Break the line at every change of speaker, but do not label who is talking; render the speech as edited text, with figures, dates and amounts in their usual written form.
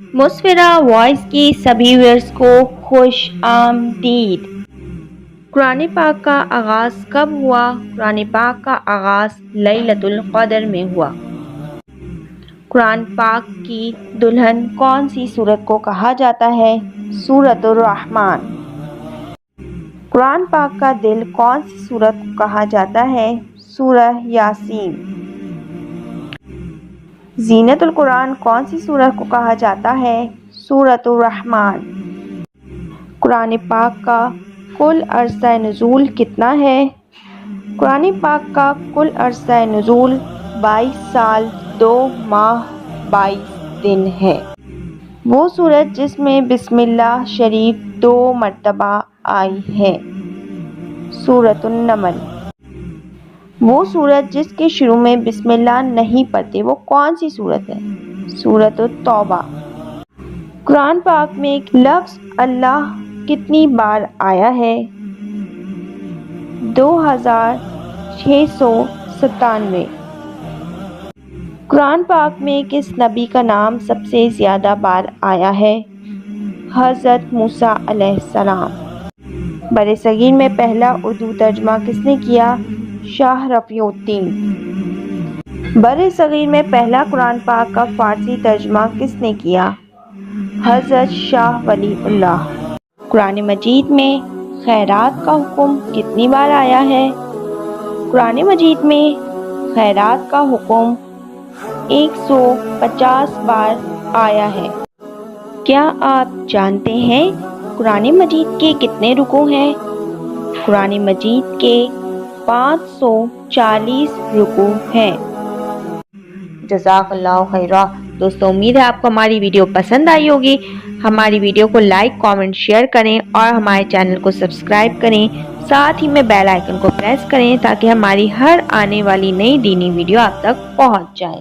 مسفرہ voice کی سبھی wears کو خوش آمدید۔ قرآن پاک کا آغاز کب ہوا؟ قرآن پاک کا آغاز لیلۃ القدر میں ہوا۔ قرآن پاک کی دلہن کون سی سورت کو کہا جاتا ہے؟ سورۃ الرحمن۔ قرآن پاک کا دل کون سی سورت کو کہا جاتا ہے؟ سورہ یاسین۔ زینت القرآن کون سی سورت کو کہا جاتا ہے؟ سورۃ الرحمن۔ قرآن پاک کا کل عرصہ نزول کتنا ہے؟ قرآن پاک کا کل عرصہ نزول 22 سال 2 ماہ 22 دن ہے۔ وہ سورت جس میں بسم اللہ شریف 2 مرتبہ آئی ہے۔ سورۃ النمل۔ وہ سورت جس کے شروع میں بسم اللہ نہیں پڑھتے وہ کون سی سورت ہے؟ سورۃ التوبہ۔ قرآن پاک میں لفظ اللہ کتنی بار آیا ہے؟ 2697۔ قرآن پاک میں کس نبی کا نام سب سے زیادہ بار آیا ہے؟ حضرت موسیٰ علیہ السلام۔ برصغیر میں پہلا اردو ترجمہ کس نے کیا؟ شاہ رفیع الدین۔ برصغیر میں پہلا قرآن پاک کا فارسی ترجمہ کس نے کیا؟ حضرت شاہ ولی اللہ۔ قرآن مجید میں خیرات کا حکم کتنی بار آیا ہے؟ قرآن مجید میں خیرات کا حکم 150 بار آیا ہے۔ کیا آپ جانتے ہیں قرآن مجید کے کتنے رکوع ہیں؟ قرآن مجید کے 540 رکوع ہیں۔ جزاک اللہ خیرہ۔ دوستو امید ہے آپ کو ہماری ویڈیو پسند آئی ہوگی۔ ہماری ویڈیو کو لائک، کامنٹ، شیئر کریں اور ہمارے چینل کو سبسکرائب کریں۔ ساتھ ہی میں بیل آئیکن کو پریس کریں تاکہ ہماری ہر آنے والی نئی دینی ویڈیو آپ تک پہنچ جائے۔